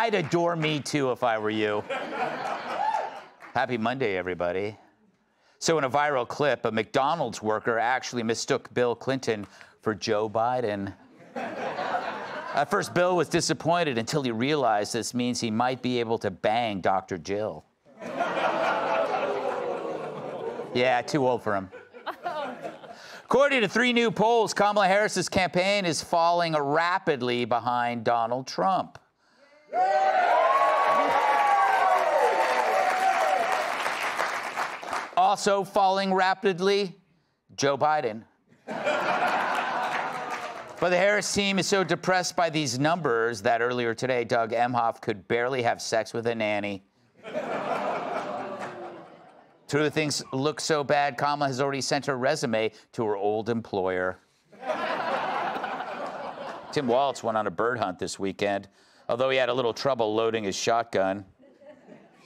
I'd adore Me Too if I were you. Happy Monday, everybody. So in a viral clip, a McDonald's worker actually mistook Bill Clinton for Joe Biden. At first, Bill was disappointed until he realized this means he might be able to bang Dr. Jill. Yeah, too old for him. According to 3 new polls, Kamala Harris's campaign is falling rapidly behind Donald Trump. Also falling rapidly, Joe Biden. But the Harris team is so depressed by these numbers that earlier today, Doug Emhoff could barely have sex with a nanny. True, things look so bad, Kamala has already sent her resume to her old employer. Tim Walz went on a bird hunt this weekend, although he had a little trouble loading his shotgun.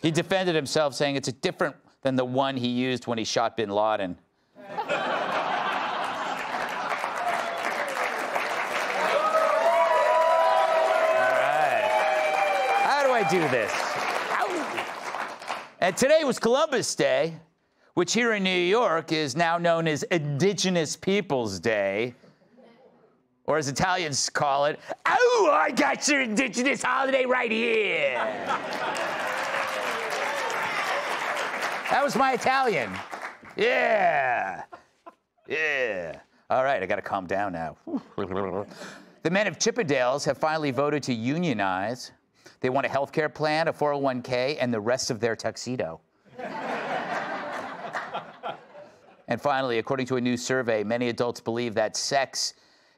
He defended himself, saying it's different than the one he used when he shot bin Laden. Do this. And today was Columbus Day, which here in New York is now known as Indigenous Peoples Day, or as Italians call it, oh, I got your indigenous holiday right here. That was my Italian. Yeah. Yeah. All right, I got to calm down now. The men of Chippendales have finally voted to unionize. They want a health care plan, a 401k, and the rest of their tuxedo. And finally, according to a new survey, many adults believe that sex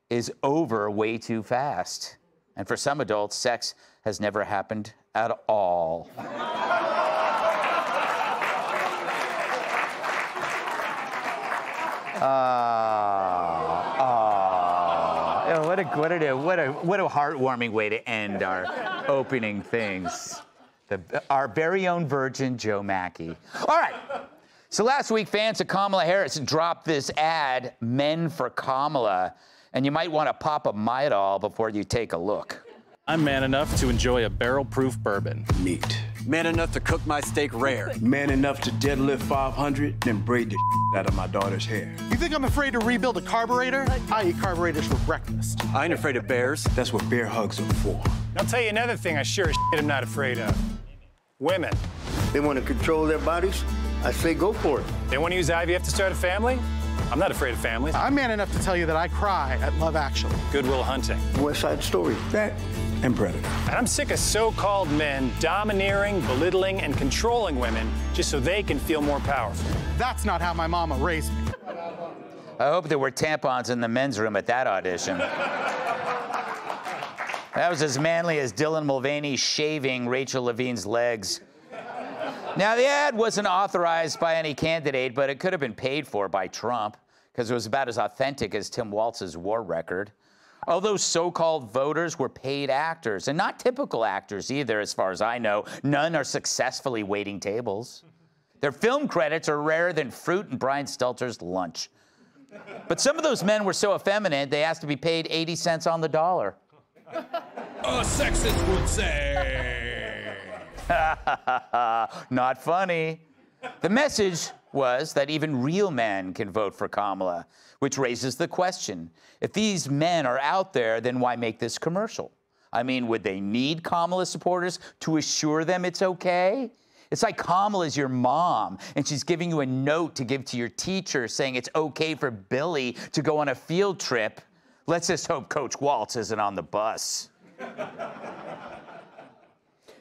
is over way too fast. And for some adults, sex has never happened at all. What a heartwarming way to end our opening things. Our very own virgin, Joe Mackey. All right. So last week, fans of Kamala Harris dropped this ad, Men for Kamala, and you might want to pop a Midol before you take a look. I'm man enough to enjoy a barrel-proof bourbon. Neat. Man enough to cook my steak rare. Man enough to deadlift 500, then braid the out of my daughter's hair. You think I'm afraid to rebuild a carburetor? I eat carburetors for breakfast. I ain't afraid of bears. That's what bear hugs are for. I'll tell you another thing I sure as shit am not afraid of. Women. They want to control their bodies? I say go for it. They want to use IVF to start a family? I'm not afraid of families. I'm man enough to tell you that I cry at Love Actually. Good Will Hunting. West Side Story. That and Predator. And I'm sick of so-called men domineering, belittling, and controlling women just so they can feel more powerful. That's not how my mama raised me. I hope there were tampons in the men's room at that audition. That was as manly as Dylan Mulvaney shaving Rachel Levine's legs. Now, the ad wasn't authorized by any candidate, but it could have been paid for by Trump, because it was about as authentic as Tim Walz's war record. All those so-called voters were paid actors, and not typical actors either, as far as I know. None are successfully waiting tables. Their film credits are rarer than fruit and Brian Stelter's lunch. But some of those men were so effeminate, they asked to be paid 80 cents on the dollar. A sexist would say. Not funny. The message was that even real men can vote for Kamala, which raises the question, if these men are out there, then why make this commercial? I mean, would they need Kamala supporters to assure them it's okay? It's like Kamala's your mom, and she's giving you a note to give to your teacher saying it's okay for Billy to go on a field trip. Let's just hope Coach Walz isn't on the bus.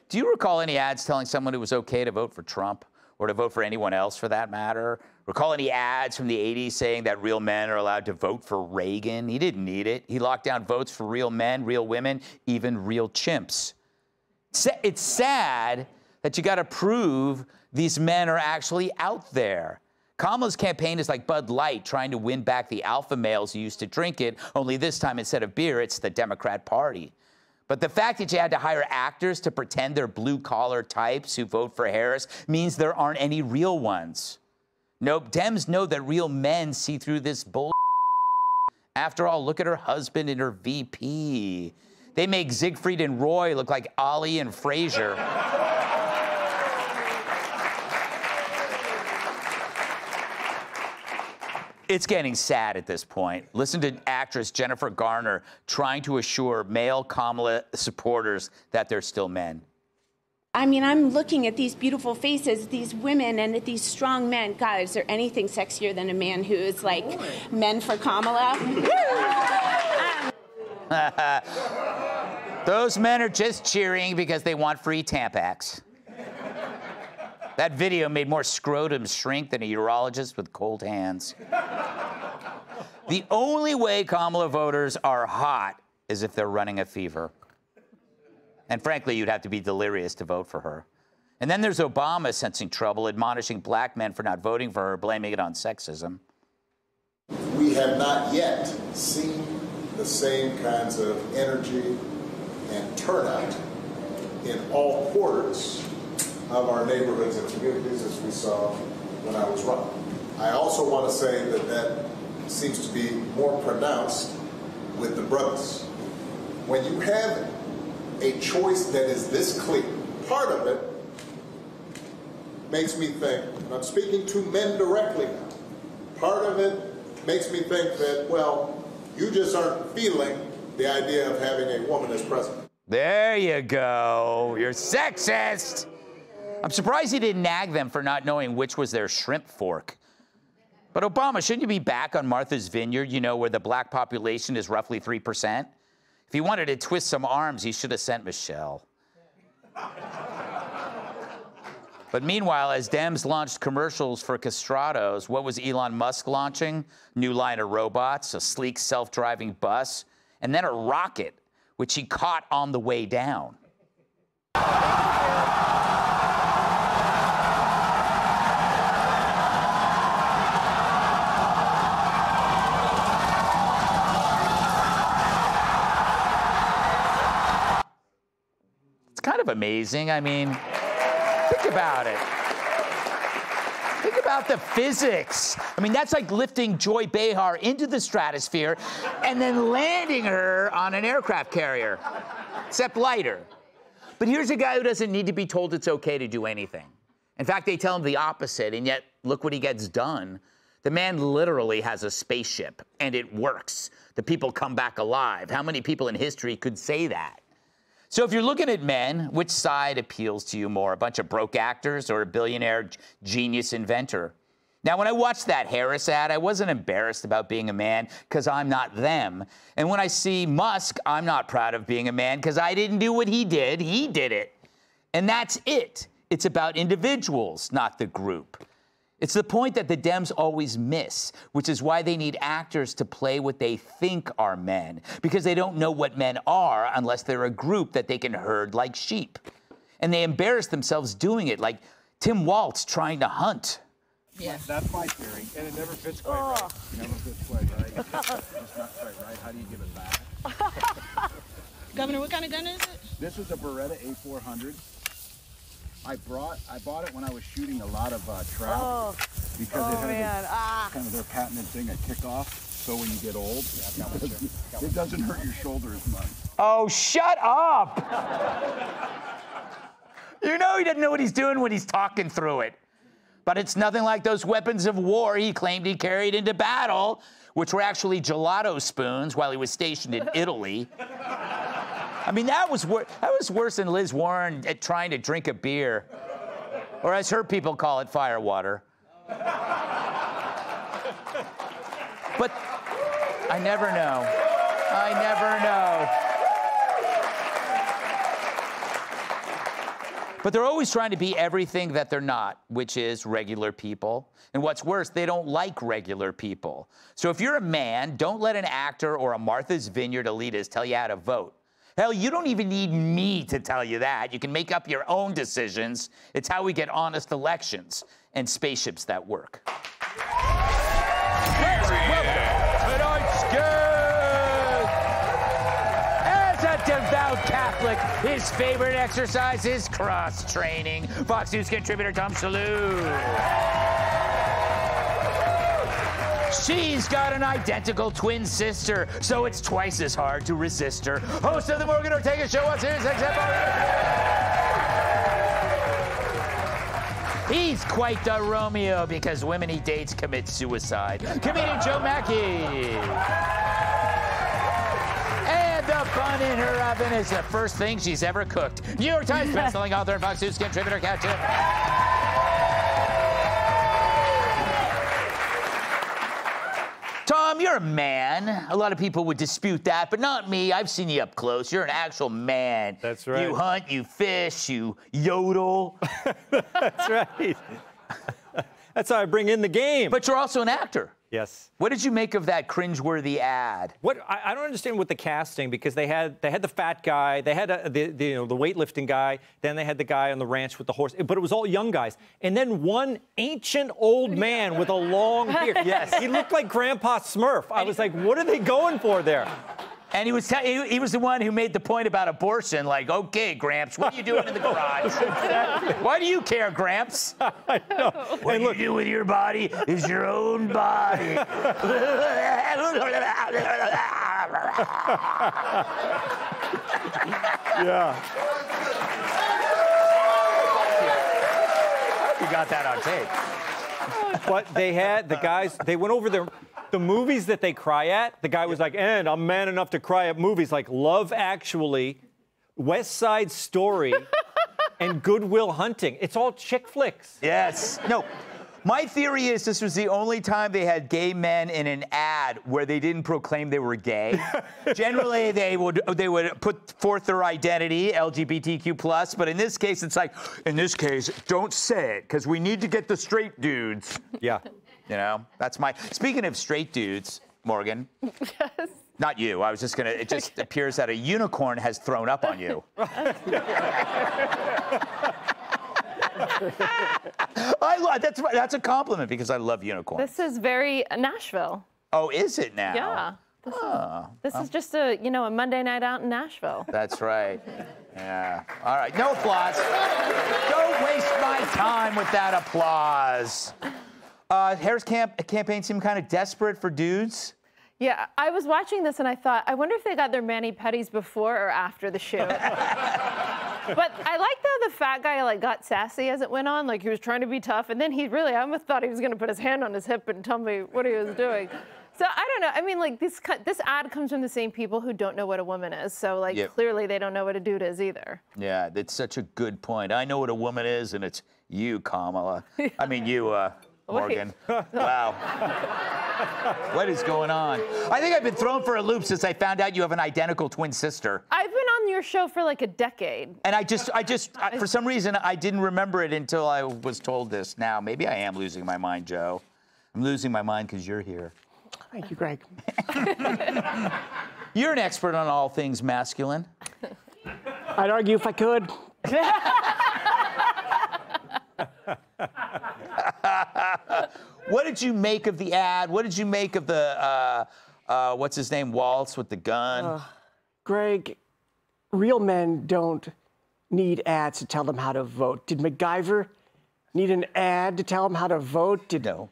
Do you recall any ads telling someone it was okay to vote for Trump or to vote for anyone else for that matter? Recall any ads from the 80s saying that real men are allowed to vote for Reagan? He didn't need it. He locked down votes for real men, real women, even real chimps. It's sad that you got to prove these men are actually out there. Kamala's campaign is like Bud Light trying to win back the alpha males who used to drink it, only this time instead of beer, it's the Democrat Party. But the fact that you had to hire actors to pretend they're blue-collar types who vote for Harris means there aren't any real ones. Nope, Dems know that real men see through this bull. After all, look at her husband and her VP. They make Siegfried and Roy look like Ollie and Frasier. It's getting sad at this point. Listen to actress Jennifer Garner trying to assure male Kamala supporters that they're still men. I mean, I'm looking at these beautiful faces, these women, and at these strong men. God, is there anything sexier than a man who is like men for Kamala? Those men are just cheering because they want free Tampax. That video made more scrotums shrink than a urologist with cold hands. The only way Kamala voters are hot is if they're running a fever. And frankly, you'd have to be delirious to vote for her. And then there's Obama sensing trouble, admonishing black men for not voting for her, blaming it on sexism. We have not yet seen the same kinds of energy and turnout in all quarters of our neighborhoods and communities as we saw when I was running. I also want to say that that seems to be more pronounced with the brothers. When you have a choice that is this clear, part of it makes me think, and I'm speaking to men directly now, part of it makes me think that, well, you just aren't feeling the idea of having a woman as president. There you go. You're sexist. I'm surprised he didn't nag them for not knowing which was their shrimp fork. But Obama, shouldn't you be back on Martha's Vineyard, you know, where the black population is roughly 3%? If he wanted to twist some arms, he should have sent Michelle. But meanwhile, as Dems launched commercials for castratos, what was Elon Musk launching? New line of robots, a sleek self-driving bus, and then a rocket, which he caught on the way down. Kind of amazing. I mean, think about it. Think about the physics. I mean, that's like lifting Joy Behar into the stratosphere and then landing her on an aircraft carrier, except lighter. But here's a guy who doesn't need to be told it's okay to do anything. In fact, they tell him the opposite, and yet look what he gets done. The man literally has a spaceship, and it works. The people come back alive. How many people in history could say that? So if you're looking at men, which side appeals to you more? A bunch of broke actors or a billionaire genius inventor? Now, when I watched that Harris ad, I wasn't embarrassed about being a man because I'm not them. And when I see Musk, I'm not proud of being a man because I didn't do what he did it. And that's it. It's about individuals, not the group. It's the point that the Dems always miss, which is why they need actors to play what they think are men, because they don't know what men are unless they're a group that they can herd like sheep. And they embarrass themselves doing it, like Tim Waltz trying to hunt. Yeah. That's my theory, and it never fits quite right. It never fits quite right. It's not quite right. How do you give it back? Governor, what kind of gun is it? This is a Beretta A400. I bought it when I was shooting a lot of trout because it has kind of their patented thing, a kickoff. So when you get old, it doesn't hurt your shoulder as much. Oh, shut up! You know he doesn't know what he's doing when he's talking through it. But it's nothing like those weapons of war he claimed he carried into battle, which were actually gelato spoons while he was stationed in Italy. I mean, that was worse than Liz Warren trying to drink a beer, or as her people call it, firewater. But I never know. I never know. But they're always trying to be everything that they're not, which is regular people. And what's worse, they don't like regular people. So if you're a man, don't let an actor or a Martha's Vineyard elitist tell you how to vote. Hell, you don't even need me to tell you that. You can make up your own decisions. It's how we get honest elections and spaceships that work. Welcome to tonight's guest. As a devout Catholic, his favorite exercise is cross-training. Fox News contributor Tom Shalhoub. She's got an identical twin sister, so it's twice as hard to resist her. Host of the Morgan Ortega Show on Sirius XM. He's quite the Romeo because women he dates commit suicide. Comedian Joe Mackey. And the bun in her oven is the first thing she's ever cooked. New York Times bestselling author and Fox News contributor Kat Tipp. Tom, you're a man. A lot of people would dispute that, but not me. I've seen you up close. You're an actual man. That's right. You hunt, you fish, you yodel. That's right. That's how I bring in the game. But you're also an actor. Yes. What did you make of that cringeworthy ad? What I don't understand with the casting, because they had the fat guy, they had the weightlifting guy, then they had the guy on the ranch with the horse, but it was all young guys, and then one ancient old man with a long beard. Yes. He looked like Grandpa Smurf. I was like, what are they going for there? And he was the one who made the point about abortion, like, okay, Gramps, what are you doing in the garage? Exactly. Why do you care, Gramps? I know. What you do with your body is your own body. Yeah. You got that on tape. But they had the guys, they went over the movies that they cry at. The guy was like, and I'm man enough to cry at movies like Love Actually, West Side Story, and Good Will Hunting. It's all chick flicks. Yes. No. My theory is this was the only time they had gay men in an ad where they didn't proclaim they were gay. Generally, they would put forth their identity, LGBTQ+, but in this case, it's like, in this case, don't say it, because we need to get the straight dudes. Yeah. You know, that's my... Speaking of straight dudes, Morgan. Yes. Not you. I was just going to... It just appears that a unicorn has thrown up on you. That's a compliment because I love unicorns. This is very Nashville. Oh, is it now? Yeah. This is just a Monday night out in Nashville. That's right. Yeah. All right. No applause. Don't waste my time with that applause. Harris campaign seemed kind of desperate for dudes. Yeah, I was watching this and I thought, I wonder if they got their mani-pedis before or after the shoot. But I liked how the fat guy got sassy as it went on, like he was trying to be tough, and then I almost thought he was going to put his hand on his hip and tell me what he was doing. So I don't know. I mean, this ad comes from the same people who don't know what a woman is. So clearly they don't know what a dude is either. Yeah, that's such a good point. I know what a woman is, and it's you, Kamala. I mean, you, Morgan. Wow. What is going on? I think I've been thrown for a loop since I found out you have an identical twin sister. I've been on your show for like a decade. And I for some reason, I didn't remember it until I was told this. Now, maybe I am losing my mind, Joe. I'm losing my mind because you're here. Thank you, Greg. You're an expert on all things masculine. I'd argue if I could. What did you make of the ad? What did you make of the, what's his name, Waltz with the gun? Greg, real men don't need ads to tell them how to vote. Did MacGyver need an ad to tell him how to vote? No.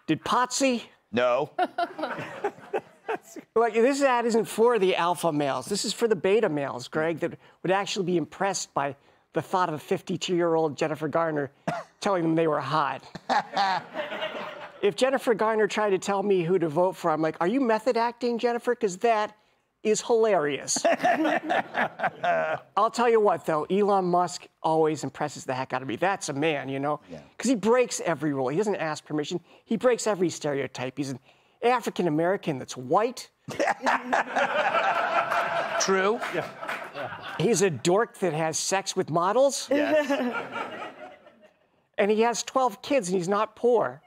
Did Potsy? No. This ad isn't for the alpha males. This is for the beta males, Greg, that would actually be impressed by the thought of a 52-year-old Jennifer Garner telling them they were hot. If Jennifer Garner tried to tell me who to vote for, I'm like, are you method acting, Jennifer? Because that is hilarious. I'll tell you what, though, Elon Musk always impresses the heck out of me. That's a man, you know? Because he breaks every rule. He doesn't ask permission. He breaks every stereotype. He's an African-American that's white. True. Yeah. He's a dork that has sex with models. Yes. And he has 12 kids, and he's not poor.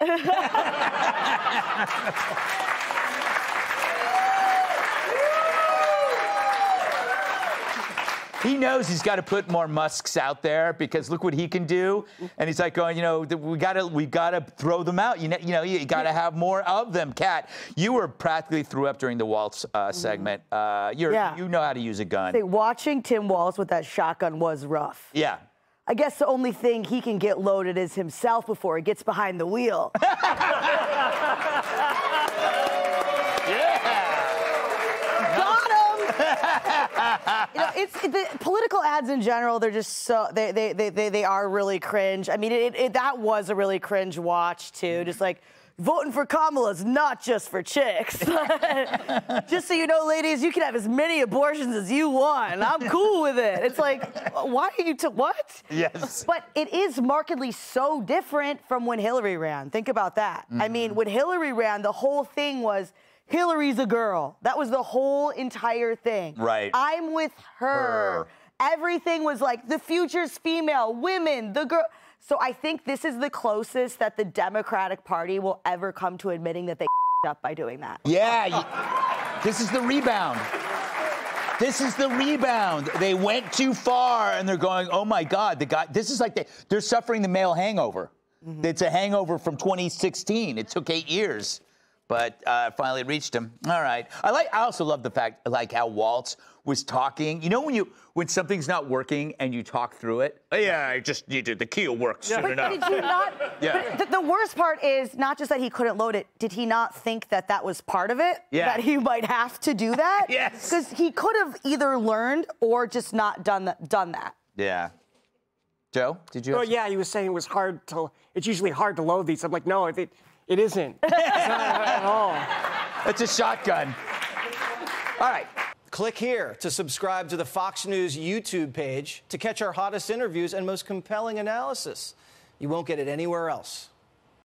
He knows he's got to put more Musks out there because look what he can do. And he's like going, we gotta throw them out. You got to have more of them. Kat, you were practically threw up during the Waltz segment. You know how to use a gun. Watching Tim Waltz with that shotgun was rough. Yeah. I guess the only thing he can get loaded is himself before he gets behind the wheel. The political ads in general, they're just so, they are really cringe. I mean, that was a really cringe watch, too. Just like, voting for Kamala's not just for chicks. Just so you know, ladies, you can have as many abortions as you want. I'm cool with it. It's like, why are you what? Yes. But it is markedly so different from when Hillary ran. Think about that. I mean, when Hillary ran, the whole thing was, Hillary's a girl. That was the whole entire thing. Right. I'm with her. Everything was like, the future's female, women, the girl. So I think this is the closest that the Democratic Party will ever come to admitting that they up by doing that. Yeah, this is the rebound. This is the rebound. They went too far, and they're going, oh, my God, the guy. This is like they're suffering the male hangover. It's a hangover from 2016. It took 8 years, but finally reached him. All right. I also love the fact, like, how Waltz was talking. You know when something's not working and you talk through it? Oh, yeah, I just need to, the key will work soon enough. Did you not? Yeah. But the worst part is not just that he couldn't load it. Did he not think that that was part of it? Yeah. That he might have to do that? Yes. Because he could have either learned or just not done that. Yeah. Joe, did you? Oh, yeah, he was saying it's usually hard to load these. I'm like, no, it isn't. It's not at all. It's a shotgun. All right. Click here to subscribe to the Fox News YouTube page to catch our hottest interviews and most compelling analysis. You won't get it anywhere else.